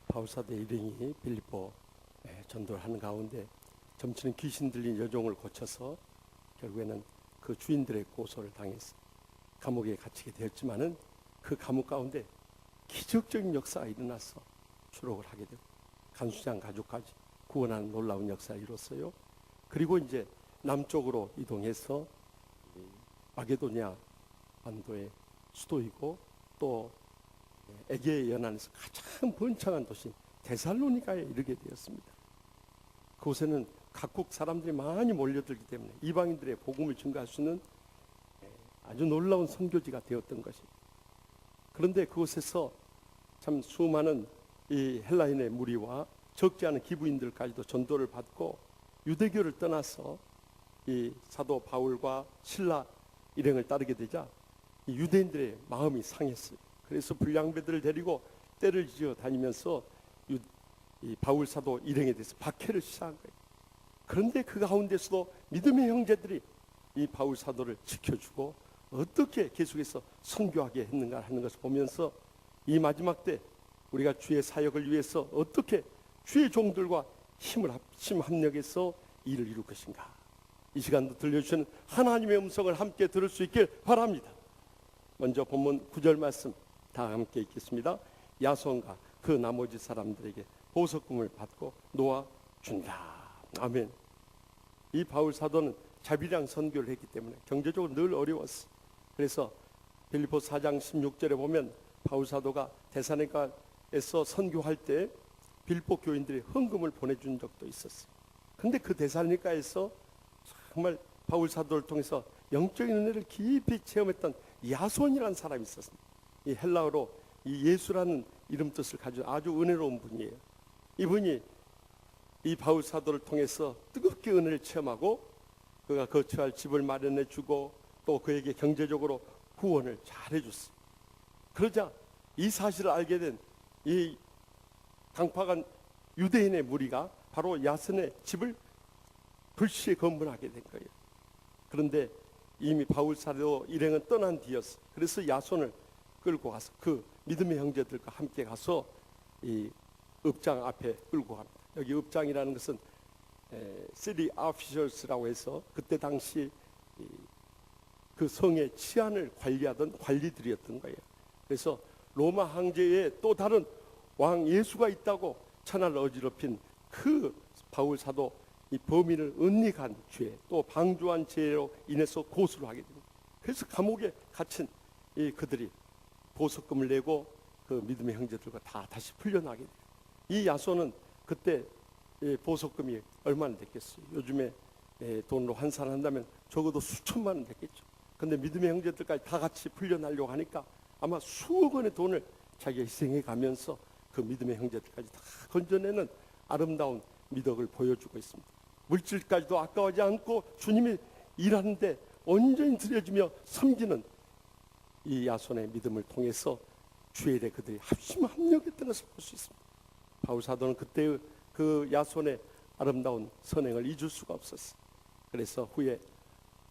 바울사도 일행이 빌립보 전도를 하는 가운데 점치는 귀신 들린 여종을 고쳐서 결국에는 그 주인들의 고소를 당해서 감옥에 갇히게 되었지만은 그 감옥 가운데 기적적인 역사가 일어나서 추록을 하게 되고 간수장 가족까지 구원하는 놀라운 역사가 이뤘어요. 그리고 이제 남쪽으로 이동해서 마게도니아 반도의 수도이고 또 에게 연안에서 가장 번창한 도시 데살로니가에 이르게 되었습니다. 그곳에는 각국 사람들이 많이 몰려들기 때문에 이방인들의 복음을 증거할 수 있는 아주 놀라운 선교지가 되었던 것입니다. 그런데 그곳에서 참 수많은 이 헬라인의 무리와 적지 않은 기부인들까지도 전도를 받고 유대교를 떠나서 이 사도 바울과 실라 일행을 따르게 되자 이 유대인들의 마음이 상했어요. 그래서 불량배들을 데리고 떼를 지어 다니면서 이 바울 사도 일행에 대해서 박해를 시작한 거예요. 그런데 그 가운데서도 믿음의 형제들이 이 바울 사도를 지켜주고 어떻게 계속해서 선교하게 했는가 하는 것을 보면서 이 마지막 때 우리가 주의 사역을 위해서 어떻게 주의 종들과 힘 합력해서 일을 이룰 것인가, 이 시간도 들려주시는 하나님의 음성을 함께 들을 수 있길 바랍니다. 먼저 본문 9절 말씀 다 함께 읽겠습니다. 야손과 그 나머지 사람들에게 보석금을 받고 놓아준다. 아멘. 이 바울 사도는 자비랑 선교를 했기 때문에 경제적으로 늘 어려웠어. 그래서 빌립보 4장 16절에 보면 바울 사도가 데살로니가에서 선교할 때 빌립보 교인들이 헌금을 보내준 적도 있었어요. 그런데 그 데살로니가에서 정말 바울 사도를 통해서 영적인 은혜를 깊이 체험했던 야손이라는 사람이 있었습니다. 이 헬라어로 이 예수라는 이름 뜻을 가진 아주 은혜로운 분이에요. 이분이 이 바울 사도를 통해서 뜨겁게 은혜를 체험하고 그가 거처할 집을 마련해 주고 또 그에게 경제적으로 후원을 잘 해줬어요. 그러자 이 사실을 알게 된 이 강팍한 유대인의 무리가 바로 야손의 집을 불시에 검문하게 된 거예요. 그런데 이미 바울 사도 일행은 떠난 뒤였어. 그래서 야손을 끌고 가서 그 믿음의 형제들과 함께 가서 이 읍장 앞에 끌고 갑니다. 여기 읍장이라는 것은 city officials라고 해서 그때 당시 그 성의 치안을 관리하던 관리들이었던 거예요. 그래서 로마 황제의 또 다른 왕 예수가 있다고 천하를 어지럽힌 그 바울 사도 이 범인을 은닉한 죄 또 방조한 죄로 인해서 고소를 하게 됩니다. 그래서 감옥에 갇힌 이 그들이 보석금을 내고 그 믿음의 형제들과 다 다시 풀려나게 돼요. 이 야손은 그때 보석금이 얼마나 됐겠어요? 요즘에 돈으로 환산한다면 적어도 수천만 원 됐겠죠. 그런데 믿음의 형제들까지 다 같이 풀려나려고 하니까 아마 수억 원의 돈을 자기가 희생해 가면서 그 믿음의 형제들까지 다 건져내는 아름다운 미덕을 보여주고 있습니다. 물질까지도 아까워하지 않고 주님이 일하는데 온전히 드려주며 섬기는 이 야손의 믿음을 통해서 주의 일에 그들이 합심합력했던 것을 볼 수 있습니다. 바울 사도는 그때 그 야손의 아름다운 선행을 잊을 수가 없었어요. 그래서 후에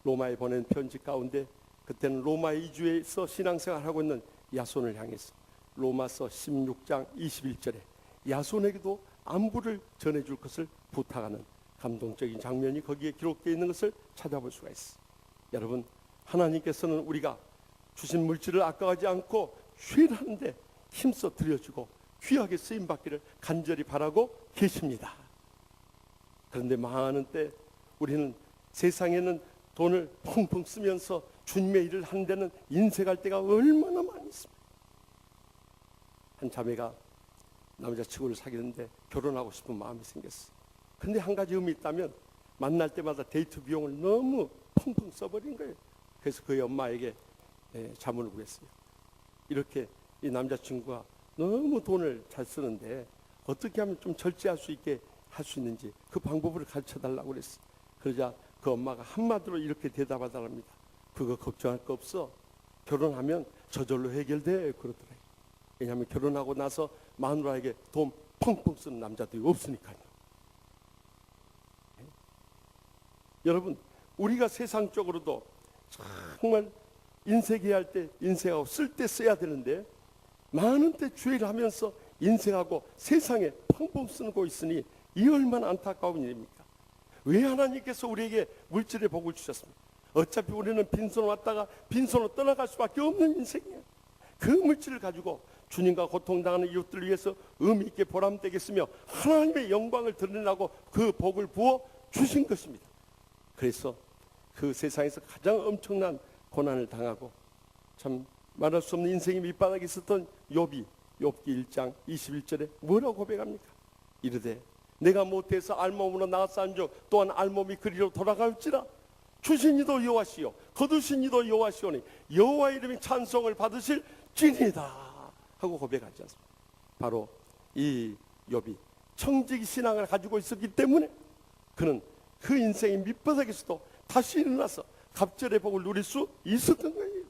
로마에 보낸 편지 가운데 그때는 로마에 이주해서 신앙생활하고 있는 야손을 향해서 로마서 16장 21절에 야손에게도 안부를 전해줄 것을 부탁하는 감동적인 장면이 거기에 기록되어 있는 것을 찾아볼 수가 있어요. 여러분, 하나님께서는 우리가 주신 물질을 아까워하지 않고 주일하는데 힘써 드려주고 귀하게 쓰임받기를 간절히 바라고 계십니다. 그런데 많은 때 우리는 세상에는 돈을 펑펑 쓰면서 주님의 일을 하는 데는 인색할 때가 얼마나 많이 있습니다. 한 자매가 남자친구를 사귀는데 결혼하고 싶은 마음이 생겼어. 근데 한 가지 의미 있다면 만날 때마다 데이트 비용을 너무 펑펑 써버린 거예요. 그래서 그의 엄마에게 자문을 구했어요. 이렇게 이 남자친구가 너무 돈을 잘 쓰는데 어떻게 하면 좀 절제할 수 있게 할 수 있는지 그 방법을 가르쳐 달라고 그랬어요. 그러자 그 엄마가 한마디로 이렇게 대답하더랍니다. 그거 걱정할 거 없어. 결혼하면 저절로 해결돼 그러더래요. 왜냐하면 결혼하고 나서 마누라에게 돈 펑펑 쓰는 남자들이 없으니까요. 여러분, 우리가 세상적으로도 정말 인색해야 할 때 인색하고 쓸 때 써야 되는데 많은 때 주의를 하면서 인생하고 세상에 펑펑 쓰고 있으니 이 얼마나 안타까운 일입니까? 왜 하나님께서 우리에게 물질의 복을 주셨습니까? 어차피 우리는 빈손으로 왔다가 빈손으로 떠나갈 수밖에 없는 인생이에요. 그 물질을 가지고 주님과 고통당하는 이웃들을 위해서 의미 있게 보람되게 쓰며 하나님의 영광을 드러내라고 그 복을 부어 주신 것입니다. 그래서 그 세상에서 가장 엄청난 고난을 당하고 참 말할 수 없는 인생의 밑바닥에 있었던 욥이 욥기 1장 21절에 뭐라고 고백합니까? 이르되 내가 못해서 알몸으로 나아싼 즉 또한 알몸이 그리로 돌아갈지라 주신 이도 여호와시요 거두신 이도 여호와시오니 여호와 이름이 찬송을 받으실 찐이다 하고 고백하지 않습니까? 바로 이 욥이 청지기 신앙을 가지고 있었기 때문에 그는 그 인생의 밑바닥에서도 다시 일어나서 갑절의 복을 누릴 수 있었던 거예요.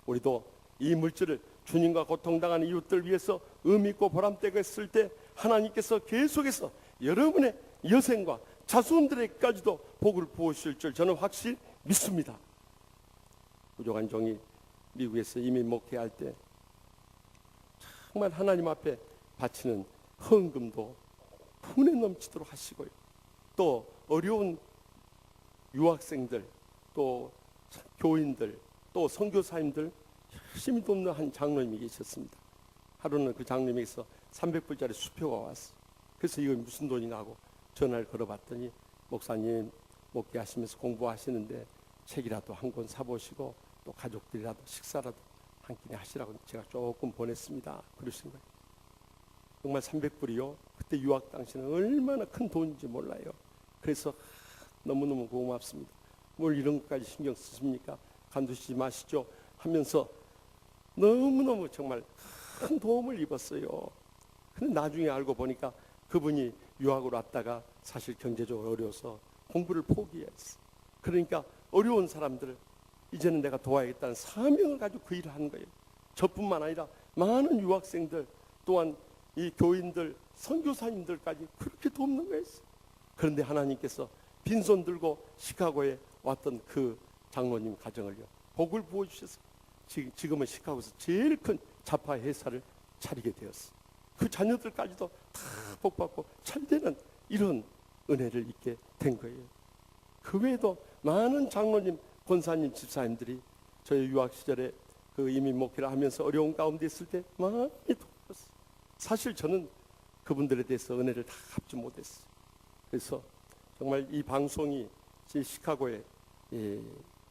우리도 이 물질을 주님과 고통당하는 이웃들 위해서 의미 있고 보람되게 했을 때 하나님께서 계속해서 여러분의 여생과 자손들에게까지도 복을 부으실 줄 저는 확실히 믿습니다. 부족한 종이 미국에서 이민 목회할 때 정말 하나님 앞에 바치는 헌금도 분에 넘치도록 하시고요. 또 어려운 유학생들, 또 교인들, 또 선교사님들 열심히 돕는 한 장로님이 계셨습니다. 하루는 그 장로님에게서 300불짜리 수표가 왔어요. 그래서 이거 무슨 돈이냐 하고 전화를 걸어봤더니 목사님 목회하시면서 공부하시는데 책이라도 한 권 사보시고 또 가족들이라도 식사라도 한 끼니 하시라고 제가 조금 보냈습니다. 그러신 거예요. 정말 300불이요. 그때 유학 당시는 얼마나 큰 돈인지 몰라요. 그래서 너무너무 고맙습니다. 뭘 이런 것까지 신경 쓰십니까? 간두시지 마시죠 하면서 너무너무 정말 큰 도움을 입었어요. 근데 나중에 알고 보니까 그분이 유학으로 왔다가 사실 경제적으로 어려워서 공부를 포기했어. 그러니까 어려운 사람들을 이제는 내가 도와야겠다는 사명을 가지고 그 일을 하는 거예요. 저뿐만 아니라 많은 유학생들 또한 이 교인들 선교사님들까지 그렇게 돕는 거예요. 그런데 하나님께서 빈손 들고 시카고에 왔던 그 장로님 가정을요 복을 부어주셨어요. 지금은 시카고에서 제일 큰 자파 회사를 차리게 되었어요. 그 자녀들까지도 다 복받고 잘되는 이런 은혜를 입게 된 거예요. 그 외에도 많은 장로님, 권사님, 집사님들이 저희 유학 시절에 그 이민 목회를 하면서 어려운 가운데 있을 때 많이 도왔어요. 사실 저는 그분들에 대해서 은혜를 다 갚지 못했어요. 그래서 정말 이 방송이 시카고에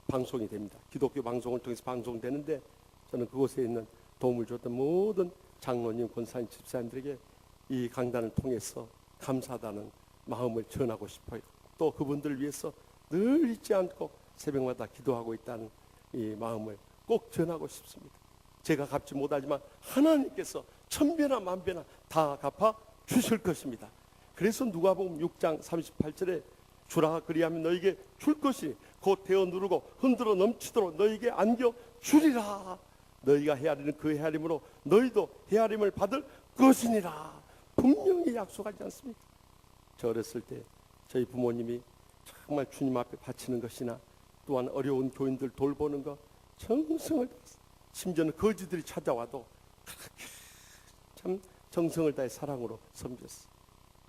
방송이 됩니다. 기독교 방송을 통해서 방송되는데 저는 그곳에 있는 도움을 줬던 모든 장로님, 권사님, 집사님들에게 이 강단을 통해서 감사하다는 마음을 전하고 싶어요. 또 그분들을 위해서 늘 잊지 않고 새벽마다 기도하고 있다는 이 마음을 꼭 전하고 싶습니다. 제가 갚지 못하지만 하나님께서 천배나 만배나 다 갚아 주실 것입니다. 그래서 누가복음 6장 38절에 주라 그리하면 너에게 줄 것이 곧 대어 누르고 흔들어 넘치도록 너에게 안겨 주리라. 너희가 헤아리는 그 헤아림으로 너희도 헤아림을 받을 것이니라. 분명히 약속하지 않습니까? 저 어렸을 때 저희 부모님이 정말 주님 앞에 바치는 것이나 또한 어려운 교인들 돌보는 것 정성을 다했어요. 심지어는 거지들이 찾아와도 그렇게 참 정성을 다해 사랑으로 섬겼어요.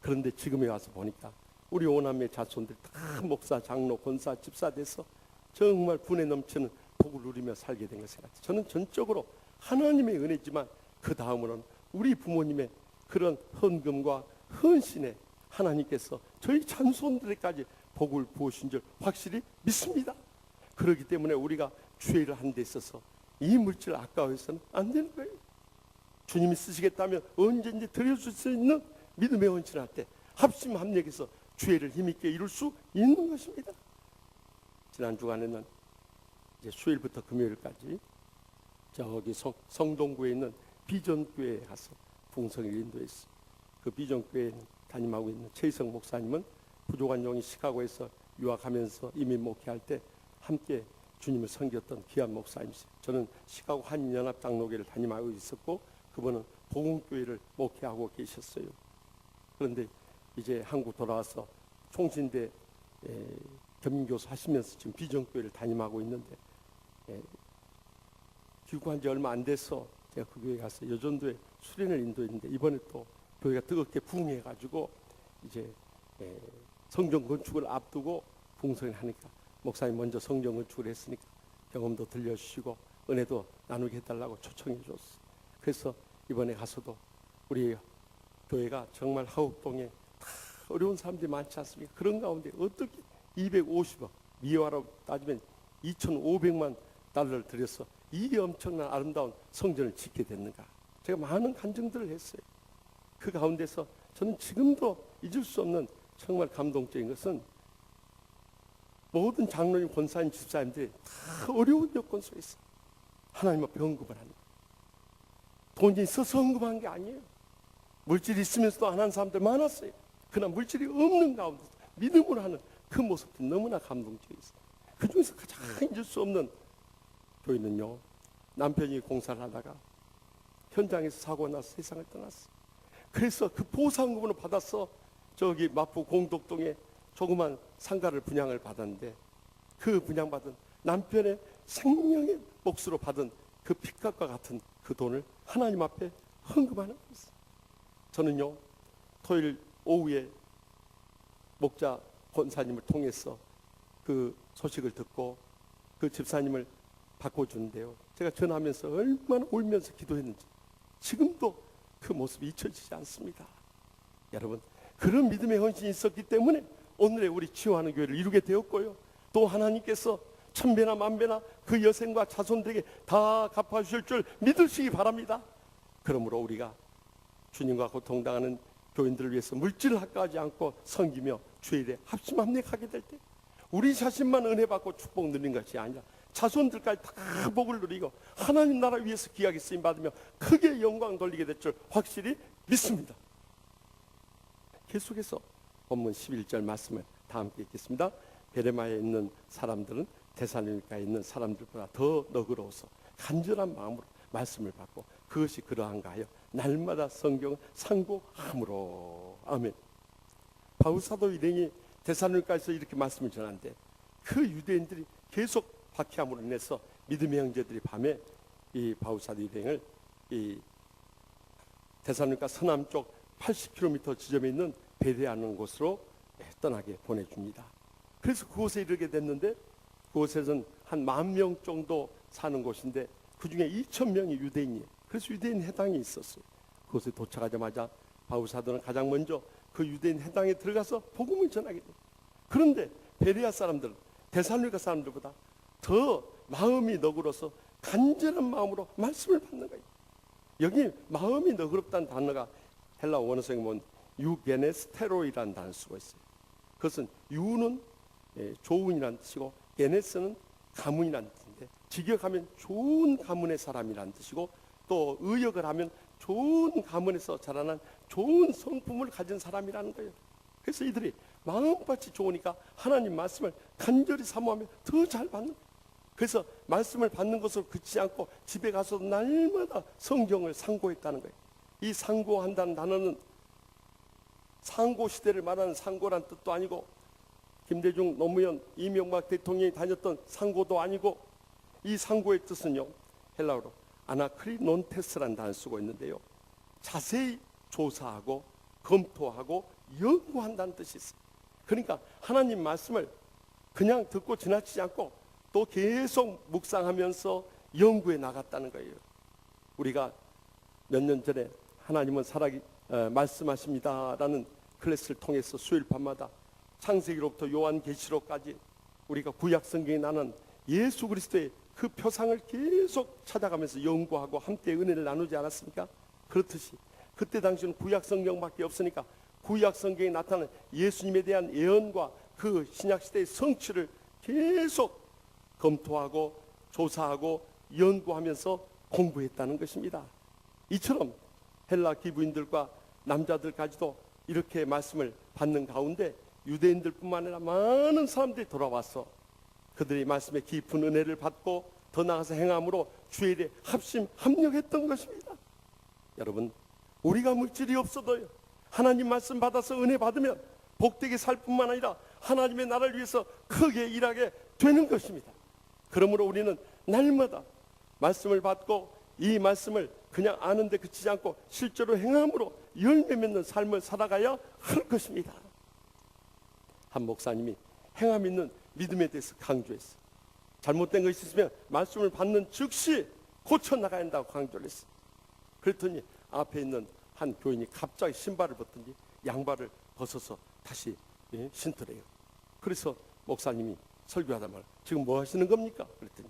그런데 지금에 와서 보니까 우리 오남매 자손들이 다 목사, 장로, 권사, 집사 돼서 정말 분에 넘치는 복을 누리며 살게 된 것 생각해요. 저는 전적으로 하나님의 은혜지만 그 다음으로는 우리 부모님의 그런 헌금과 헌신에 하나님께서 저희 자손들에게까지 복을 부으신 줄 확실히 믿습니다. 그렇기 때문에 우리가 주의를 하는 데 있어서 이 물질을 아까워해서는 안 되는 거예요. 주님이 쓰시겠다면 언제든지 드려줄 수 있는 믿음의 헌신할 때 합심합력해서 주의를 힘있게 이룰 수 있는 것입니다. 지난 주간에는 이제 수요일부터 금요일까지 저기 성동구에 있는 비전교회에 가서 풍성을 인도했어요. 그 비전교회 담임하고 있는 최희성 목사님은 부족한 종이 시카고에서 유학하면서 이민 목회할 때 함께 주님을 섬겼던 귀한 목사님이세요. 저는 시카고 한인연합장로교회를 담임하고 있었고 그분은 복음교회를 목회하고 계셨어요. 그런데 이제 한국 돌아와서 총신대 겸임교수 하시면서 지금 비전교회를 담임하고 있는데 귀국한 지 얼마 안 돼서 제가 그 교회 가서 여전도에 수련을 인도했는데 이번에 또 교회가 뜨겁게 부흥해가지고 이제 성전 건축을 앞두고 봉성을 하니까 목사님 먼저 성전 건축을 했으니까 경험도 들려주시고 은혜도 나누게 해달라고 초청해 줬어. 그래서 이번에 가서도 우리 교회가 정말 하옥동에 다 어려운 사람들이 많지 않습니까? 그런 가운데 어떻게 250억 미화로 따지면 2,500만 달러를 들여서 이 엄청난 아름다운 성전을 짓게 됐는가? 제가 많은 간증들을 했어요. 그 가운데서 저는 지금도 잊을 수 없는 정말 감동적인 것은 모든 장로님, 권사님, 집사님들이 다 어려운 여건 속에서 하나님 앞에 헌금을 하는 거예요. 돈이 있어서 헌금한 게 아니에요. 물질이 있으면서도 안 하는 사람들 많았어요. 그러나 물질이 없는 가운데서 믿음으로 하는 그 모습이 너무나 감동적이었어요. 그 중에서 가장 잊을 수 없는 교회는요, 남편이 공사를 하다가 현장에서 사고가 나서 세상을 떠났어요. 그래서 그 보상금으로 받아서 저기 마포 공덕동에 조그만 상가를 분양을 받았는데 그 분양받은 남편의 생명의 몫으로 받은 그 핏값과 같은 그 돈을 하나님 앞에 헌금하는 거였어요. 저는요, 토요일 오후에 목자 권사님을 통해서 그 소식을 듣고 그 집사님을 바꿔주는데요, 제가 전화하면서 얼마나 울면서 기도했는지 지금도 그 모습이 잊혀지지 않습니다. 여러분, 그런 믿음의 헌신이 있었기 때문에 오늘의 우리 치유하는 교회를 이루게 되었고요, 또 하나님께서 천배나 만배나 그 여생과 자손들에게 다 갚아주실 줄 믿으시기 바랍니다. 그러므로 우리가 주님과 고통당하는 교인들을 위해서 물질을 학가하지 않고 섬기며 주의 일에 합심합력하게 될 때 우리 자신만 은혜 받고 축복 누리는 것이 아니라 자손들까지 다 복을 누리고 하나님 나라 위해서 귀하게 쓰임 받으며 크게 영광 돌리게 될 줄 확실히 믿습니다. 계속해서 본문 11절 말씀을 다 함께 읽겠습니다. 베레마에 있는 사람들은 데살로니가에 있는 사람들보다 더 너그러워서 간절한 마음으로 말씀을 받고 그것이 그러한가 하여 날마다 성경을 상고함으로. 아멘. 바울 사도 일행이 데살로니가에서 이렇게 말씀을 전하는데 그 유대인들이 계속 박해함으로 인해서 믿음의 형제들이 밤에 이 바울 사도 일행을 이 데살로니가 서남쪽 80km 지점에 있는 베레아라는 곳으로 떠나게 보내줍니다. 그래서 그곳에 이르게 됐는데 그곳에서는 한 10,000명 정도 사는 곳인데 그 중에 2,000명이 유대인이에요. 그래서 유대인 해당이 있었어요. 그곳에 도착하자마자 바울 사도는 가장 먼저 그 유대인 해당에 들어가서 복음을 전하게 돼요. 그런데 베레아 사람들은 데살로니가 사람들보다 더 마음이 너그러서 간절한 마음으로 말씀을 받는 거예요. 여기 마음이 너그럽다는 단어가 헬라 원어성에 보면 유게네스테로이라는 단어를 쓰고 있어요. 그것은 유는 좋은이라는 뜻이고 게네스는 가문이라는 뜻인데 직역하면 좋은 가문의 사람이라는 뜻이고 또 의역을 하면 좋은 가문에서 자라난 좋은 성품을 가진 사람이라는 거예요. 그래서 이들이 마음밭이 좋으니까 하나님 말씀을 간절히 사모하며 더 잘 받는 거예요. 그래서 말씀을 받는 것으로 그치지 않고 집에 가서 날마다 성경을 상고했다는 거예요. 이 상고한다는 단어는 상고 시대를 말하는 상고란 뜻도 아니고 김대중 노무현 이명박 대통령이 다녔던 상고도 아니고 이 상고의 뜻은요, 헬라어로 아나크리논테스라는 단어를 쓰고 있는데요, 자세히 조사하고 검토하고 연구한다는 뜻이 있어요. 그러니까 하나님 말씀을 그냥 듣고 지나치지 않고 또 계속 묵상하면서 연구해 나갔다는 거예요. 우리가 몇 년 전에 하나님은 말씀하십니다라는 클래스를 통해서 수요일 밤마다 창세기로부터 요한계시록까지 우리가 구약 성경에 나는 예수 그리스도의 그 표상을 계속 찾아가면서 연구하고 함께 은혜를 나누지 않았습니까? 그렇듯이 그때 당시는 구약 성경밖에 없으니까 구약 성경에 나타나는 예수님에 대한 예언과 그 신약 시대의 성취를 계속 검토하고 조사하고 연구하면서 공부했다는 것입니다. 이처럼 헬라 기부인들과 남자들까지도 이렇게 말씀을 받는 가운데 유대인들뿐만 아니라 많은 사람들이 돌아와서 그들이 말씀의 깊은 은혜를 받고 더 나아가서 행함으로 주의 일에 합력했던 것입니다. 여러분, 우리가 물질이 없어도요, 하나님 말씀 받아서 은혜 받으면 복되게 살 뿐만 아니라 하나님의 나라를 위해서 크게 일하게 되는 것입니다. 그러므로 우리는 날마다 말씀을 받고 이 말씀을 그냥 아는데 그치지 않고 실제로 행함으로 열매 맺는 삶을 살아가야 할 것입니다. 한 목사님이 행함 있는 믿음에 대해서 강조했어요. 잘못된 것이 있으면 말씀을 받는 즉시 고쳐나가야 한다고 강조를 했어요. 그랬더니 앞에 있는 한 교인이 갑자기 신발을 벗더니 양발을 벗어서 다시 신더래요. 그래서 목사님이 설교하다 말 지금 뭐 하시는 겁니까? 그랬더니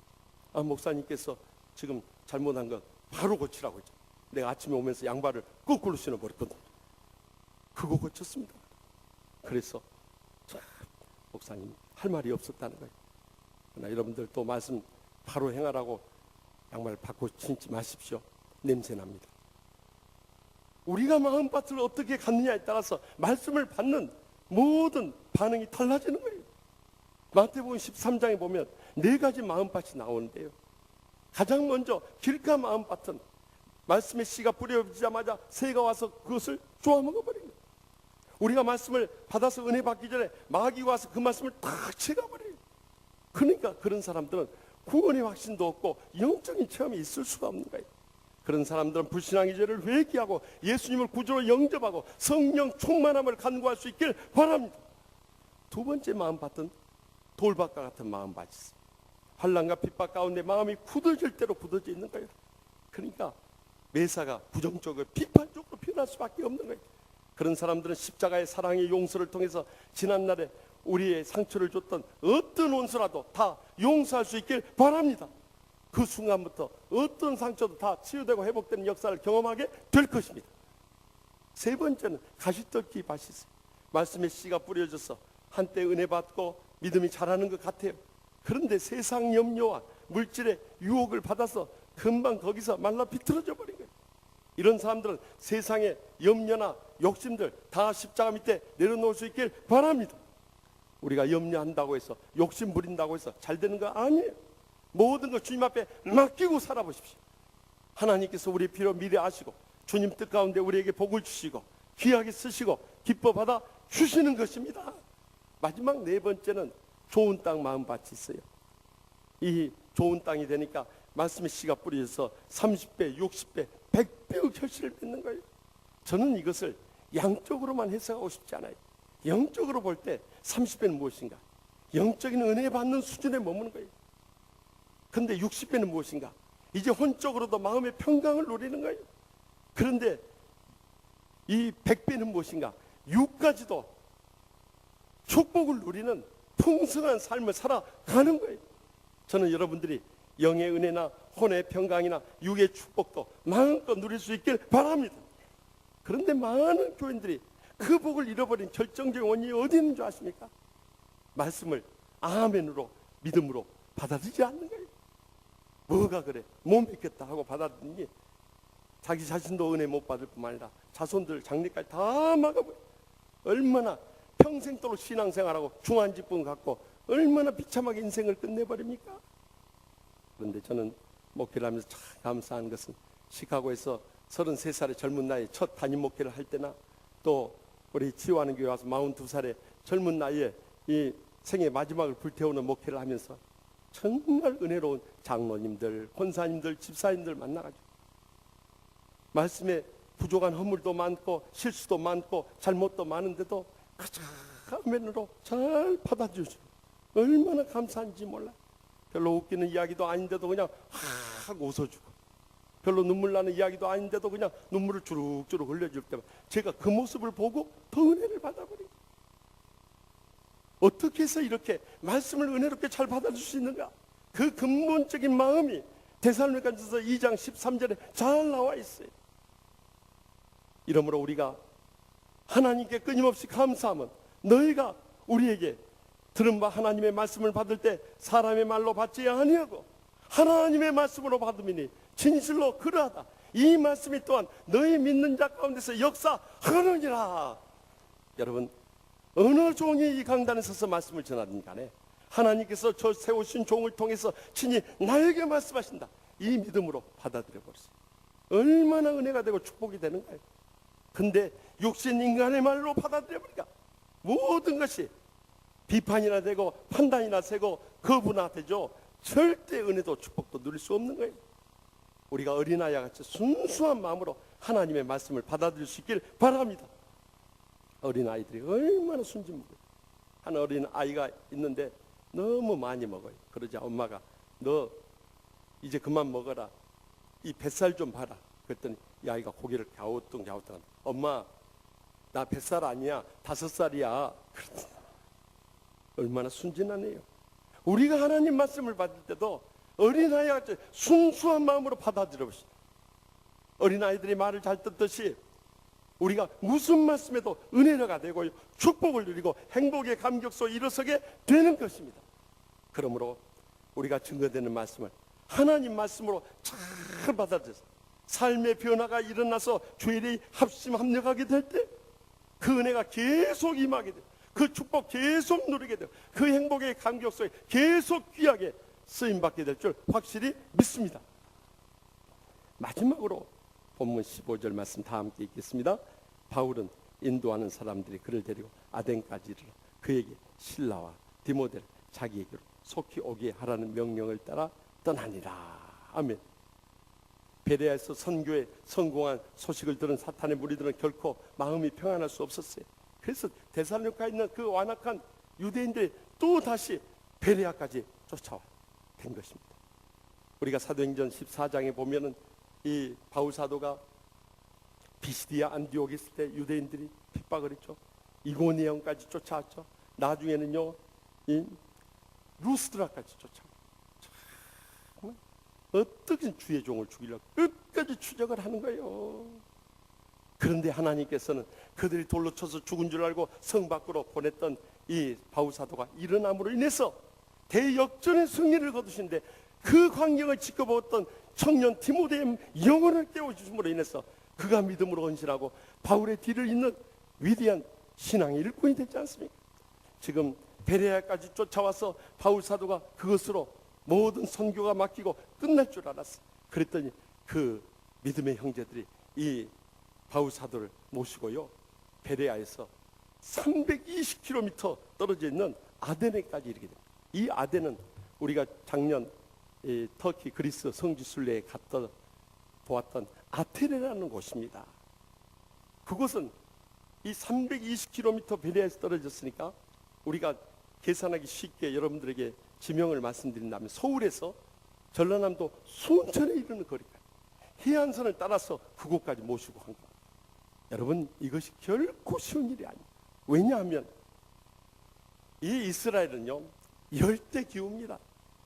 목사님께서 지금 잘못한 거 바로 고치라고 했죠. 내가 아침에 오면서 양발을 거꾸로 신어버렸거든. 그거 고쳤습니다. 그래서 목사님이 할 말이 없었다는 거예요. 그러나 여러분들 또 말씀 바로 행하라고 양말 바꿔 신지 마십시오. 냄새납니다. 우리가 마음밭을 어떻게 갖느냐에 따라서 말씀을 받는 모든 반응이 달라지는 거예요. 마태복음 13장에 보면 4가지 마음밭이 나오는데요. 가장 먼저 길가 마음밭은 말씀의 씨가 뿌려지자마자 새가 와서 그것을 쪼아먹어버린 거예요. 우리가 말씀을 받아서 은혜 받기 전에 마귀가 와서 그 말씀을 탁 채가버려요. 그러니까 그런 사람들은 구원의 확신도 없고 영적인 체험이 있을 수가 없는 거예요. 그런 사람들은 불신앙의 죄를 회개하고 예수님을 구주로 영접하고 성령 충만함을 간구할 수 있길 바랍니다. 두 번째 마음밭은 돌밭과 같은 마음밭이 있어요. 환난과 핍박 가운데 마음이 굳어질 대로 굳어져 있는 거예요. 그러니까 매사가 부정적으로 비판적으로 표현할 수밖에 없는 거예요. 그런 사람들은 십자가의 사랑의 용서를 통해서 지난날에 우리의 상처를 줬던 어떤 원수라도 다 용서할 수 있길 바랍니다. 그 순간부터 어떤 상처도 다 치유되고 회복되는 역사를 경험하게 될 것입니다. 세 번째는 가시떨기 밭이 있어요. 말씀의 씨가 뿌려져서 한때 은혜 받고 믿음이 자라는 것 같아요. 그런데 세상 염려와 물질의 유혹을 받아서 금방 거기서 말라 비틀어져 버린 거예요. 이런 사람들은 세상의 염려나 욕심들 다 십자가 밑에 내려놓을 수 있길 바랍니다. 우리가 염려한다고 해서 욕심 부린다고 해서 잘 되는 거 아니에요. 모든 것 주님 앞에 맡기고 살아보십시오. 하나님께서 우리의 필요 미리 아시고 주님 뜻 가운데 우리에게 복을 주시고 귀하게 쓰시고 기뻐 받아 주시는 것입니다. 마지막 4번째는 좋은 땅 마음밭이 있어요. 이 좋은 땅이 되니까 말씀의 씨가 뿌려져서 30배, 60배, 100배의 결실을 맺는 거예요. 저는 이것을 양적으로만 해석하고 싶지 않아요. 영적으로 볼 때 30배는 무엇인가? 영적인 은혜 받는 수준에 머무는 거예요. 그런데 60배는 무엇인가? 이제 혼적으로도 마음의 평강을 누리는 거예요. 그런데 이 100배는 무엇인가? 6까지도 축복을 누리는 풍성한 삶을 살아가는 거예요. 저는 여러분들이 영의 은혜나 혼의 평강이나 육의 축복도 마음껏 누릴 수 있길 바랍니다. 그런데 많은 교인들이 그 복을 잃어버린 결정적인 원인이 어디 있는 줄 아십니까? 말씀을 아멘으로 믿음으로 받아들이지 않는 거예요. 뭐가 그래? 못 믿겠다 하고 받아들이니 자기 자신도 은혜 못 받을 뿐만 아니라 자손들 장래까지 다 막아버려. 얼마나 평생도록 신앙생활하고 중한직분 갖고 얼마나 비참하게 인생을 끝내버립니까? 그런데 저는 목회를 하면서 참 감사한 것은 시카고에서 33살의 젊은 나이에 첫 담임 목회를 할 때나 또 우리 치유하는 교회 와서 42살의 젊은 나이에 이 생의 마지막을 불태우는 목회를 하면서 정말 은혜로운 장로님들, 권사님들, 집사님들 만나가지고 말씀에 부족한 허물도 많고 실수도 많고 잘못도 많은데도 가장 아멘으로 잘 받아주시고 얼마나 감사한지 몰라. 별로 웃기는 이야기도 아닌데도 그냥 확 웃어주고 별로 눈물 나는 이야기도 아닌데도 그냥 눈물을 주룩주룩 흘려줄 때만 제가 그 모습을 보고 더 은혜를 받아버린 거예요. 어떻게 해서 이렇게 말씀을 은혜롭게 잘 받아줄 수 있는가? 그 근본적인 마음이 데살로니가전서 2장 13절에 잘 나와 있어요. 이러므로 우리가 하나님께 끊임없이 감사하면 너희가 우리에게 들은 바 하나님의 말씀을 받을 때 사람의 말로 받지 아니하고 하나님의 말씀으로 받음이니 진실로 그러하다. 이 말씀이 또한 너희 믿는 자 가운데서 역사하느니라. 여러분 어느 종이 이 강단에 서서 말씀을 전하든 간에 하나님께서 저 세우신 종을 통해서 친히 나에게 말씀하신다. 이 믿음으로 받아들여 버리세요. 얼마나 은혜가 되고 축복이 되는가요? 근데 육신 인간의 말로 받아들여 버리니까 모든 것이 비판이나 되고 판단이나 되고 거부나 되죠. 절대 은혜도 축복도 누릴 수 없는 거예요. 우리가 어린아이와 같이 순수한 마음으로 하나님의 말씀을 받아들일 수 있길 바랍니다. 어린아이들이 얼마나 순진무구해요. 한 어린아이가 있는데 너무 많이 먹어요. 그러자 엄마가 너 이제 그만 먹어라. 이 뱃살 좀 봐라. 그랬더니 이 아이가 고개를 갸우뚱 엄마 나 뱃살 아니야 5살이야. 그랬더니 얼마나 순진하네요. 우리가 하나님 말씀을 받을 때도 어린아이와 같이 순수한 마음으로 받아들여 보시죠. 어린아이들이 말을 잘 듣듯이 우리가 무슨 말씀에도 은혜가 되고 축복을 누리고 행복의 감격소에 일어서게 되는 것입니다. 그러므로 우리가 증거되는 말씀을 하나님 말씀으로 잘 받아들여서 삶의 변화가 일어나서 주일이 합심합력하게 될 때 그 은혜가 계속 임하게 돼요. 그 축복 계속 누리게 돼요. 그 행복의 감격소에 계속 귀하게 쓰임받게 될 줄 확실히 믿습니다. 마지막으로 본문 15절 말씀 다 함께 읽겠습니다. 바울은 인도하는 사람들이 그를 데리고 아덴까지 이르러 그에게 실라와 디모데를 자기에게로 속히 오게 하라는 명령을 따라 떠나니라. 아멘. 베레아에서 선교에 성공한 소식을 들은 사탄의 무리들은 결코 마음이 평안할 수 없었어요. 그래서 데살로니가에 있는 그 완악한 유대인들이 또 다시 베레아까지 쫓아와 된 것입니다. 우리가 사도행전 14장에 보면은 이 바울 사도가 비시디아 안디옥에 있을 때 유대인들이 핍박을 했죠. 이고니온까지 쫓아왔죠. 나중에는요 이 루스드라까지 쫓아왔죠. 어떻게 주의 종을 죽이려고 끝까지 추적을 하는 거예요. 그런데 하나님께서는 그들이 돌로 쳐서 죽은 줄 알고 성 밖으로 보냈던 이 바울 사도가 일어남으로 인해서 대역전의 승리를 거두신데 그 광경을 지켜보았던 청년 디모데의 영혼을 깨워주심으로 인해서 그가 믿음으로 헌신하고 바울의 뒤를 잇는 위대한 신앙의 일꾼이 되지 않습니까? 지금 베레아까지 쫓아와서 바울 사도가 그것으로 모든 선교가 맡기고 끝날 줄 알았어. 그랬더니 그 믿음의 형제들이 이 바울 사도를 모시고요 베레아에서 320km 떨어져 있는 아데네까지 이르게 됩니다. 이 아데는 우리가 작년 터키 그리스 성지 순례에 갔다 보았던 아테네라는 곳입니다. 그곳은 이 320km 베레아에서 떨어졌으니까 우리가 계산하기 쉽게 여러분들에게 지명을 말씀드린다면 서울에서 전라남도 순천에 이르는 거리까지 해안선을 따라서 그곳까지 모시고 간 겁니다. 여러분 이것이 결코 쉬운 일이 아니에요. 왜냐하면 이 이스라엘은요 열대 기후입니다.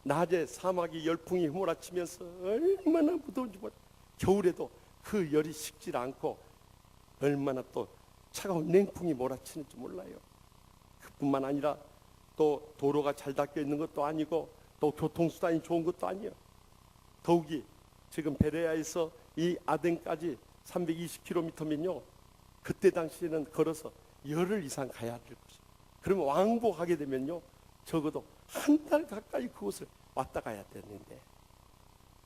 낮에 사막이 열풍이 휘몰아치면서 얼마나 무더운지 몰라요. 겨울에도 그 열이 식질 않고 얼마나 또 차가운 냉풍이 몰아치는지 몰라요. 그뿐만 아니라 또 도로가 잘 닦여 있는 것도 아니고 또 교통수단이 좋은 것도 아니에요. 더욱이 지금 베레아에서 이 아덴까지 320km면요 그때 당시에는 걸어서 열흘 이상 가야 될 것이에요. 그러면 왕복하게 되면요 적어도 한 달 가까이 그곳을 왔다 가야 되는데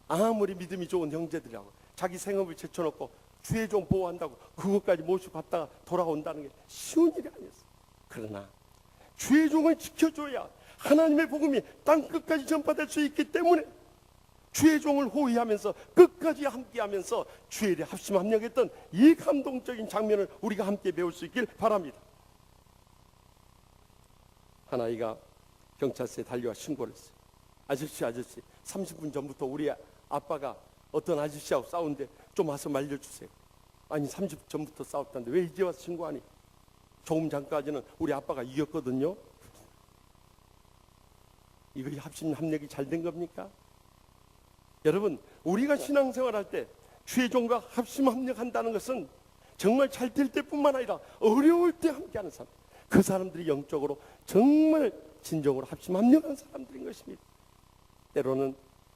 아무리 믿음이 좋은 형제들이라고 자기 생업을 제쳐놓고 주의 종 보호한다고 그것까지 모시고 갔다가 돌아온다는 게 쉬운 일이 아니었어요. 그러나 주의 종을 지켜줘야 하나님의 복음이 땅끝까지 전파될 수 있기 때문에 주의 종을 호위하면서 끝까지 함께하면서 주의 일에 합심합력했던 이 감동적인 장면을 우리가 함께 배울 수 있길 바랍니다. 한 아이가 경찰서에 달려와 신고를 했어요. 아저씨 30분 전부터 우리 아빠가 어떤 아저씨하고 싸우는데 좀 와서 말려주세요. 아니 30분 전부터 싸웠다는데 왜 이제 와서 신고하니? 조금 전까지는 우리 아빠가 이겼거든요. 이거 합심합력이 잘 된 겁니까? 여러분 우리가 신앙생활할 때 주의 종과 합심합력한다는 것은 정말 잘 될 때뿐만 아니라 어려울 때 함께하는 사람, 그 사람들이 영적으로 정말 진정으로 합심합력한 사람들인 것입니다. 때로는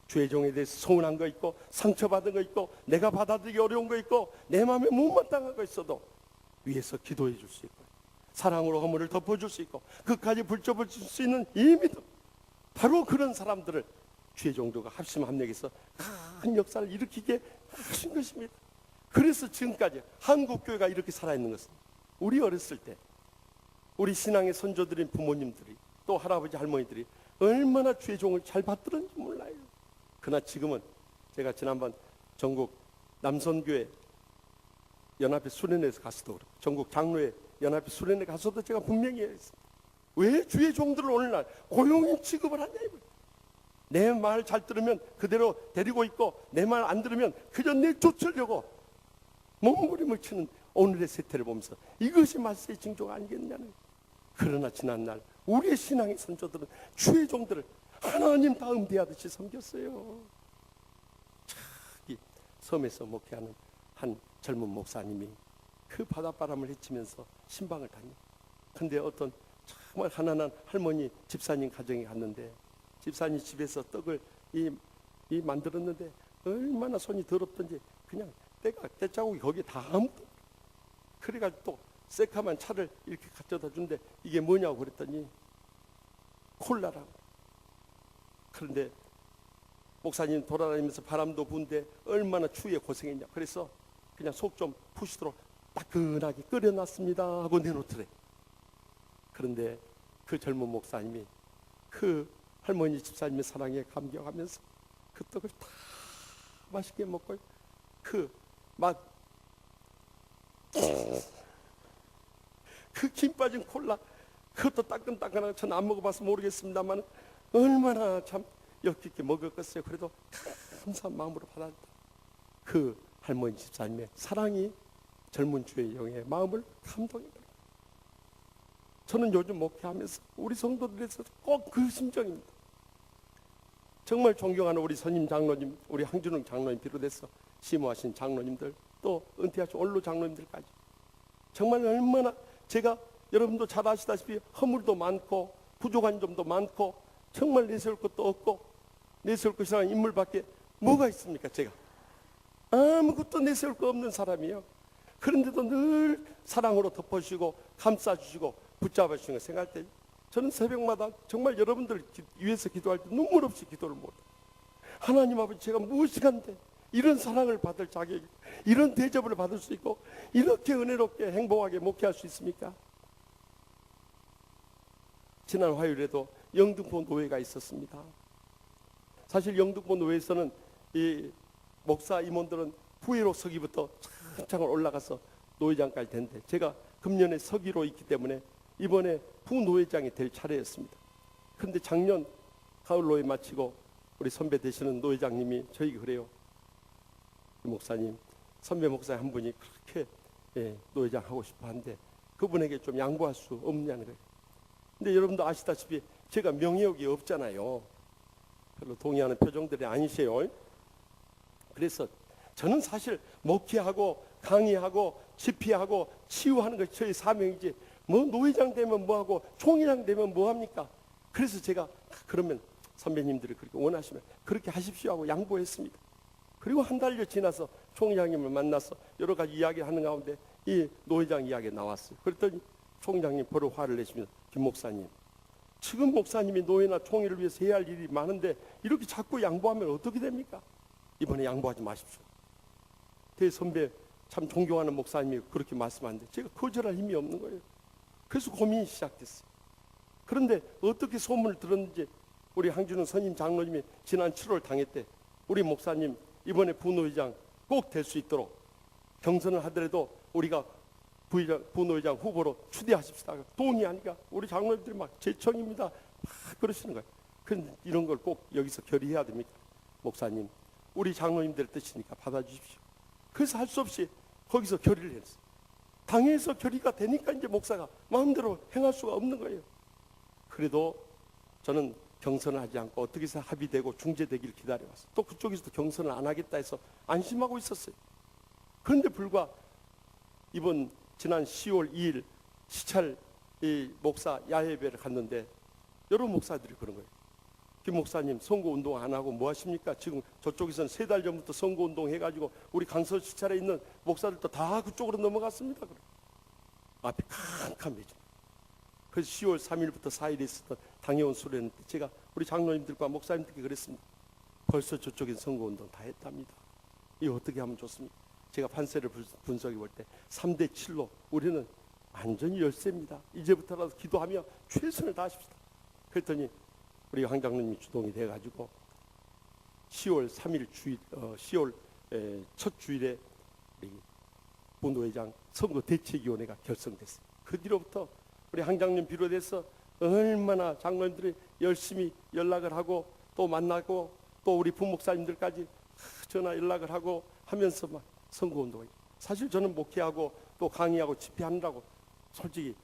주의 종에 대해서 서운한 거 있고 상처받은 거 있고 내가 받아들이기 어려운 거 있고 내 마음에 못마땅한 거 있어도 위에서 기도해 줄 수 있고 사랑으로 허물을 덮어줄 수 있고 그까지 붙잡을 수 있는 이 믿음, 바로 그런 사람들을 주의 종도가 합심합력해서 큰 역사를 일으키게 하신 것입니다. 그래서 지금까지 한국교회가 이렇게 살아있는 것은 우리 어렸을 때 우리 신앙의 선조들인 부모님들이 또 할아버지 할머니들이 얼마나 주의 종을 잘 받들었는지 몰라요. 그러나 지금은 제가 지난번 전국 남선교회 연합회 수련회에서 가서도 그렇고 전국 장로회 연합회 수련회 가서도 제가 분명히 했습니다. 왜 주의 종들을 오늘날 고용인 취급을 하냐 이거예요. 내 말 잘 들으면 그대로 데리고 있고 내 말 안 들으면 그저 내쫓으려고 몸부림을 치는 오늘의 세태를 보면서 이것이 말세의 징조가 아니겠냐는. 그러나 지난날 우리의 신앙의 선조들은 주의 종들을 하나님 다음 대하듯이 섬겼어요. 저기 섬에서 목회하는 한 젊은 목사님이 그 바닷바람을 헤치면서 신방을 다녀. 근데 어떤 정말 가난한 할머니 집사님 가정에 갔는데 집사님 집에서 떡을 이 만들었는데 얼마나 손이 더럽던지 그냥 떼자국이 거기에 다 아무도. 그래가지고 또 새카만 차를 이렇게 가져다 준데 이게 뭐냐고 그랬더니 콜라라고. 그런데 목사님 돌아다니면서 바람도 부는데 얼마나 추위에 고생했냐. 그래서 그냥 속 좀 푸시도록 따끈하게 끓여놨습니다 하고 내놓더래. 그런데 그 젊은 목사님이 그 할머니 집사님의 사랑에 감격하면서 그 떡을 다 맛있게 먹고 그 맛 그 김 빠진 콜라 그것도 따끈따끈하고 저는 안 먹어봐서 모르겠습니다만 얼마나 참 역겹게 먹었겠어요. 그래도 감사한 마음으로 받았다. 그 할머니 집사님의 사랑이 젊은 주의 영의 마음을 감동해버려요. 저는 요즘 목회하면서 우리 성도들에서 꼭 그 심정입니다. 정말 존경하는 우리 선임 장로님, 우리 황준웅 장로님 비롯해서 심호하신 장로님들, 또 은퇴하신 원로 장로님들까지 정말 얼마나 제가 여러분도 잘 아시다시피 허물도 많고 부족한 점도 많고 정말 내세울 것도 없고 내세울 것이라는 인물밖에 뭐가 있습니까? 제가 아무것도 내세울 거 없는 사람이에요. 그런데도 늘 사랑으로 덮어주시고 감싸주시고 붙잡아주시는 걸 생각할 때 저는 새벽마다 정말 여러분들 위해서 기도할 때 눈물 없이 기도를 못해요. 하나님 아버지, 제가 무엇이간데 이런 사랑을 받을 자격이, 이런 대접을 받을 수 있고 이렇게 은혜롭게 행복하게 목회할 수 있습니까? 지난 화요일에도 영등포 노회가 있었습니다. 사실 영등포 노회에서는 이 목사 임원들은 부회로 서기부터 창을 올라가서 노회장까지 된대. 제가 금년에 서기로 있기 때문에 이번에 부노회장이 될 차례였습니다. 그런데 작년 가을 노회 마치고 우리 선배 되시는 노회장님이 저에게 그래요. 목사님, 선배 목사님 한 분이 그렇게 노회장 하고 싶어 하는데 그분에게 좀 양보할 수 없냐는 거예요. 근데 여러분도 아시다시피 제가 명예욕이 없잖아요. 별로 동의하는 표정들이 아니세요. 그래서 저는 사실 목회하고 강의하고 집회하고 치유하는 것이 저의 사명이지 뭐 노회장 되면 뭐하고 총회장 되면 뭐합니까? 그래서 제가 그러면 선배님들이 그렇게 원하시면 그렇게 하십시오 하고 양보했습니다. 그리고 한 달여 지나서 총회장님을 만나서 여러 가지 이야기하는 가운데 이 노회장 이야기가 나왔어요. 그랬더니 총회장님 바로 화를 내시면서 김 목사님, 지금 목사님이 노회나 총회를 위해서 해야 할 일이 많은데 이렇게 자꾸 양보하면 어떻게 됩니까? 이번에 양보하지 마십시오. 대선배 참 존경하는 목사님이 그렇게 말씀하는데 제가 거절할 힘이 없는 거예요. 그래서 고민이 시작됐어요. 그런데 어떻게 소문을 들었는지 우리 황준웅 선임 장로님이 지난 7월 당했대. 우리 목사님 이번에 부노회장 꼭 될 수 있도록 경선을 하더라도 우리가 부노회장 후보로 추대하십시다. 동의하니까 우리 장로님들이 막 제청입니다. 막 그러시는 거예요. 그런데 이런 걸 꼭 여기서 결의해야 됩니까? 목사님, 우리 장로님들 뜻이니까 받아주십시오. 그래서 할 수 없이 거기서 결의를 했어요. 당에서 결의가 되니까 이제 목사가 마음대로 행할 수가 없는 거예요. 그래도 저는 경선을 하지 않고 어떻게 해서 합의되고 중재되기를 기다려왔어요. 또 그쪽에서도 경선을 안 하겠다 해서 안심하고 있었어요. 그런데 불과 이번 지난 10월 2일 시찰 이 목사 야외배를 갔는데 여러 목사들이 그런 거예요. 김 목사님 선거운동 안 하고 뭐 하십니까? 지금 저쪽에서는 3달 전부터 선거운동 해가지고 우리 강서 시찰에 있는 목사들도 다 그쪽으로 넘어갔습니다. 그래. 앞이 캄캄해져. 그래서 10월 3일부터 4일에 있었던 당회원 수련회 때 제가 우리 장로님들과 목사님들께 그랬습니다. 벌써 저쪽엔 선거운동 다 했답니다. 이거 어떻게 하면 좋습니까? 제가 판세를 분석해 볼 때 3대 7로 우리는 완전히 열세입니다. 이제부터라도 기도하며 최선을 다하십시다. 그랬더니 우리 황 장로님이 주동이 돼가지고 10월 3일 주일, 10월 첫 주일에 우리 부노회장 선거대책위원회가 결성됐어요. 그 뒤로부터 우리 항장님 비롯해서 얼마나 장로님들이 열심히 연락을 하고 또 만나고 또 우리 부목사님들까지 전화 연락을 하고 하면서 막 선거운동을. 사실 저는 목회하고 또 강의하고 집회하느라고 솔직히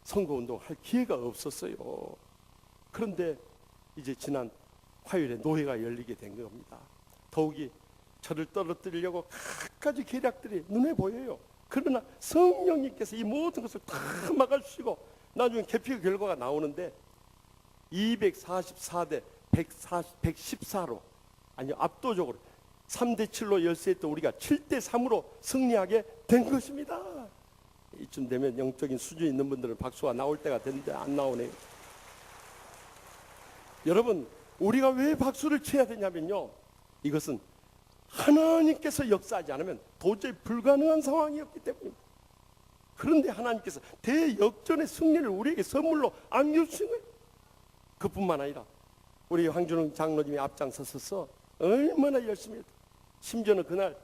선거운동 할 기회가 없었어요. 그런데 이제 지난 화요일에 노회가 열리게 된 겁니다. 더욱이 저를 떨어뜨리려고 갖가지 계략들이 눈에 보여요. 그러나 성령님께서 이 모든 것을 다 막아주시고 나중에 개표 결과가 나오는데 244대 114로 아니 압도적으로 3대7로 열세했던 우리가 7대3으로 승리하게 된 것입니다. 이쯤 되면 영적인 수준이 있는 분들은 박수가 나올 때가 됐는데 안 나오네요. 여러분, 우리가 왜 박수를 쳐야 되냐면요, 이것은 하나님께서 역사하지 않으면 도저히 불가능한 상황이었기 때문입니다. 그런데 하나님께서 대역전의 승리를 우리에게 선물로 안겨주신 거예요. 그뿐만 아니라 우리 황준웅 장로님이 앞장서서 얼마나 열심히 했다. 심지어는 그날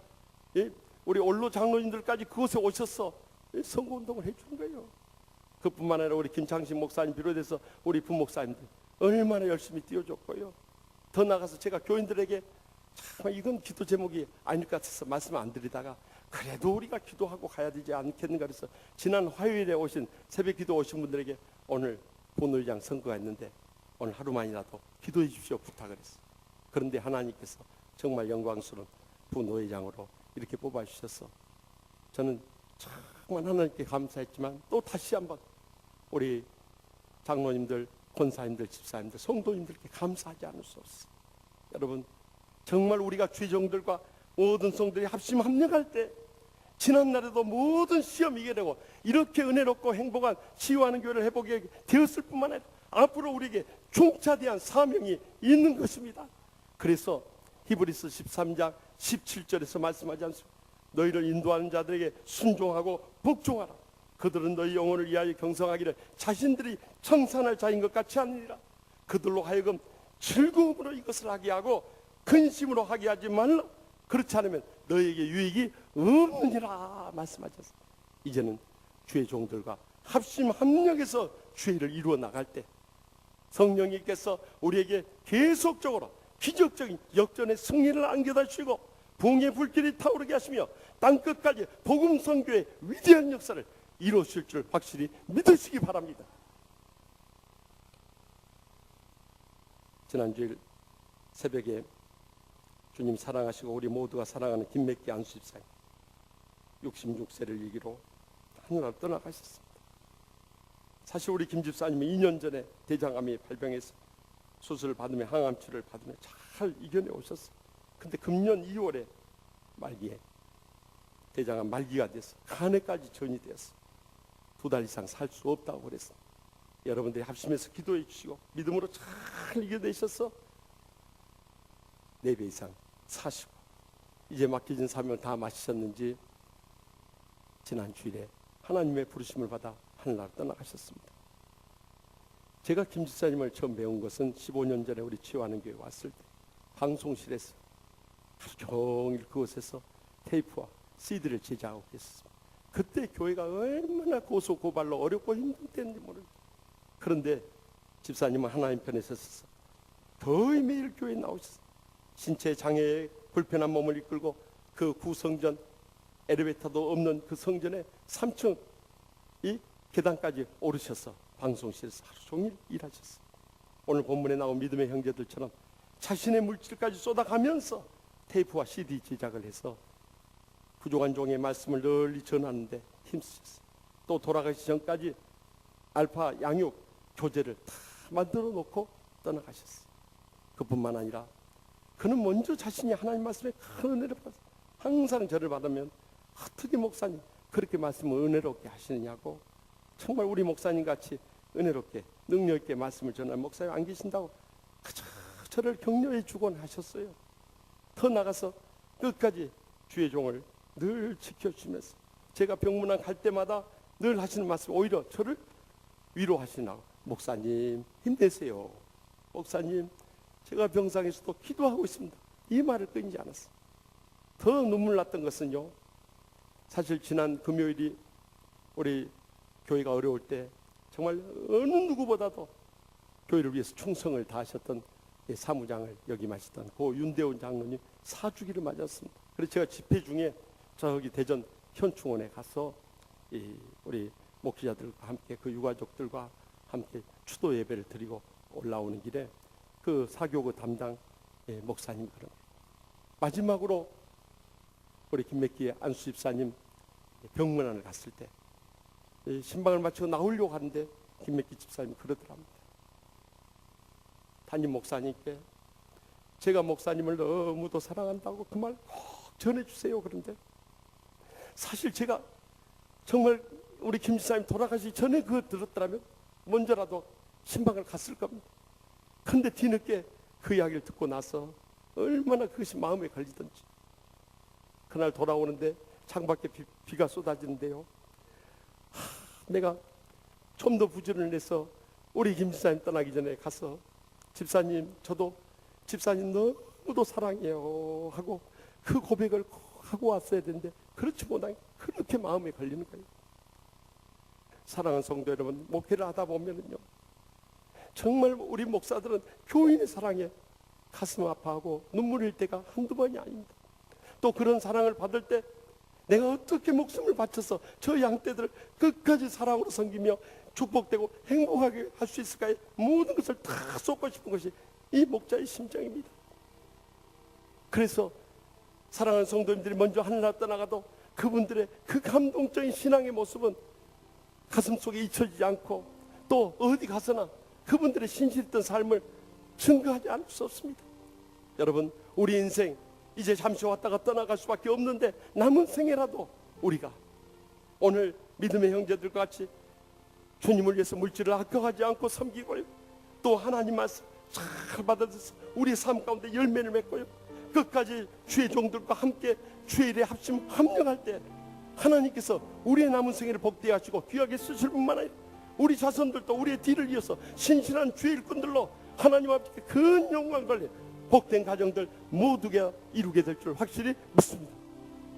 우리 원로 장로님들까지 그곳에 오셔서 선거운동을 해준 거예요. 그뿐만 아니라 우리 김창식 목사님 비롯해서 우리 부목사님들 얼마나 열심히 뛰어줬고요. 더 나가서 제가 교인들에게 참 이건 기도 제목이 아닐 것 같아서 말씀 안 드리다가 그래도 우리가 기도하고 가야 되지 않겠는가 그래서 지난 화요일에 오신 새벽 기도 오신 분들에게 오늘 부노회장 선거가 있는데 오늘 하루만이라도 기도해 주십시오 부탁을 했어요. 그런데 하나님께서 정말 영광스러운 부노회장으로 이렇게 뽑아주셔서 저는 정말 하나님께 감사했지만 또 다시 한번 우리 장로님들, 권사님들, 집사님들, 성도님들께 감사하지 않을 수 없어요. 여러분, 정말 우리가 죄종들과 모든 성들이 합심 합력할 때 지난날에도 모든 시험 이겨내고 이렇게 은혜롭고 행복한 치유하는 교회를 해보게 되었을 뿐만 아니라 앞으로 우리에게 중차대한 사명이 있는 것입니다. 그래서 히브리서 13장 17절에서 말씀하지 않습니까? 너희를 인도하는 자들에게 순종하고 복종하라. 그들은 너희 영혼을 위하여 경성하기를 자신들이 청산할 자인 것 같이 하느니라. 그들로 하여금 즐거움으로 이것을 하게 하고 근심으로 하게 하지 말라. 그렇지 않으면 너희에게 유익이 없느니라 말씀하셨습니다. 이제는 주의 종들과 합심 합력해서 주의를 이루어 나갈 때 성령님께서 우리에게 계속적으로 기적적인 역전의 승리를 안겨다 주시고 붕의 불길이 타오르게 하시며 땅끝까지 복음 선교의 위대한 역사를 이루실 줄 확실히 믿으시기 바랍니다. 지난주일 새벽에 주님 사랑하시고 우리 모두가 사랑하는 김맥기 안수 집사님 66세를 일기로 하늘나라로 떠나가셨습니다. 사실 우리 김 집사님은 2년 전에 대장암이 발병해서 수술을 받으며 항암 치료를 받으며 잘 이겨내 오셨어요. 근데 금년 2월에 말기에 대장암 말기가 돼서 간에까지 전이 되었어요. 2달 이상 살 수 없다고 그랬어요. 여러분들이 합심해서 기도해 주시고 믿음으로 잘 이겨내셔서 4배 이상 사시고 이제 맡겨진 사명을 다 마치셨는지 지난 주일에 하나님의 부르심을 받아 하늘나라로 떠나가셨습니다. 제가 김 집사님을 처음 배운 것은 15년 전에 우리 치유하는 교회 왔을 때 방송실에서 하루 종일 그곳에서 테이프와 CD를 제작하고 계셨습니다. 그때 교회가 얼마나 고소고발로 어렵고 힘들 때인지 모르겠어요. 그런데 집사님은 하나님 편에 서서 거의 매일 교회에 나오셨어요. 신체 장애에 불편한 몸을 이끌고 그 구성전 엘리베이터도 없는 그 성전에 3층 이 계단까지 오르셔서 방송실에서 하루 종일 일하셨어요. 오늘 본문에 나온 믿음의 형제들처럼 자신의 물질까지 쏟아가면서 테이프와 CD 제작을 해서 부족한 종의 말씀을 널리 전하는데 힘쓰셨어요. 또 돌아가시기 전까지 알파 양육 교재를 다 만들어 놓고 떠나가셨어요. 그뿐만 아니라 그는 먼저 자신이 하나님 말씀에 큰 은혜를 받았어요. 항상 저를 받으면 어떻게 목사님 그렇게 말씀을 은혜롭게 하시느냐고 정말 우리 목사님 같이 은혜롭게 능력 있게 말씀을 전하는 목사님 안 계신다고 그저 저를 격려해 주곤 하셨어요. 더 나가서 끝까지 주의 종을 늘 지켜주면서 제가 병문안 갈 때마다 늘 하시는 말씀 오히려 저를 위로하시나고 목사님 힘내세요. 목사님 제가 병상에서도 기도하고 있습니다. 이 말을 끊이지 않았어요. 더 눈물 났던 것은요, 사실 지난 금요일이 우리 교회가 어려울 때 정말 어느 누구보다도 교회를 위해서 충성을 다하셨던 사무장을 역임하셨던 고 윤대원 장로님 사주기를 맞았습니다. 그래서 제가 집회 중에 저기 대전 현충원에 가서 우리 목회자들과 함께 그 유가족들과 함께 추도 예배를 드리고 올라오는 길에 그 사교구 담당 목사님 그런 마지막으로 우리 김맥기의 안수 집사님 병문안을 갔을 때 신방을 마치고 나오려고 하는데 김맥기 집사님이 그러더랍니다. 담임 목사님께 제가 목사님을 너무도 사랑한다고 그 말 꼭 전해주세요. 그런데 사실 제가 정말 우리 김 집사님 돌아가시기 전에 그거 들었더라면 먼저라도 신방을 갔을 겁니다. 근데 뒤늦게 그 이야기를 듣고 나서 얼마나 그것이 마음에 걸리던지. 그날 돌아오는데 창밖에 비가 쏟아지는데요, 내가 좀 더 부지런을 내서 우리 김 집사님 떠나기 전에 가서 집사님, 저도 집사님 너무도 사랑해요 하고 그 고백을 하고 왔어야 되는데 그렇지 못하게 그렇게 마음에 걸리는 거예요. 사랑하는 성도 여러분, 목회를 하다 보면은요, 정말 우리 목사들은 교인의 사랑에 가슴 아파하고 눈물 흘릴 때가 한두 번이 아닙니다. 또 그런 사랑을 받을 때 내가 어떻게 목숨을 바쳐서 저 양떼들을 끝까지 사랑으로 섬기며 축복되고 행복하게 할 수 있을까요? 모든 것을 다 쏟고 싶은 것이 이 목자의 심정입니다. 그래서 사랑하는 성도님들이 먼저 하늘나라 떠나가도 그분들의 그 감동적인 신앙의 모습은 가슴속에 잊혀지지 않고 또 어디 가서나 그분들의 신실했던 삶을 증거하지 않을 수 없습니다. 여러분, 우리 인생 이제 잠시 왔다가 떠나갈 수밖에 없는데 남은 생애라도 우리가 오늘 믿음의 형제들과 같이 주님을 위해서 물질을 아껴하지 않고 섬기고요, 또 하나님 말씀 잘 받아들여서 우리 삶 가운데 열매를 맺고요, 끝까지 주의 종들과 함께 주의 일에 합력할 때 하나님께서 우리의 남은 생애를 복되게 하시고 귀하게 쓰실 뿐만 아니라 우리 자손들도 우리의 뒤를 이어서 신실한 주의 일꾼들로 하나님 앞에 큰 영광 걸린 복된 가정들 모두가 이루게 될 줄 확실히 믿습니다.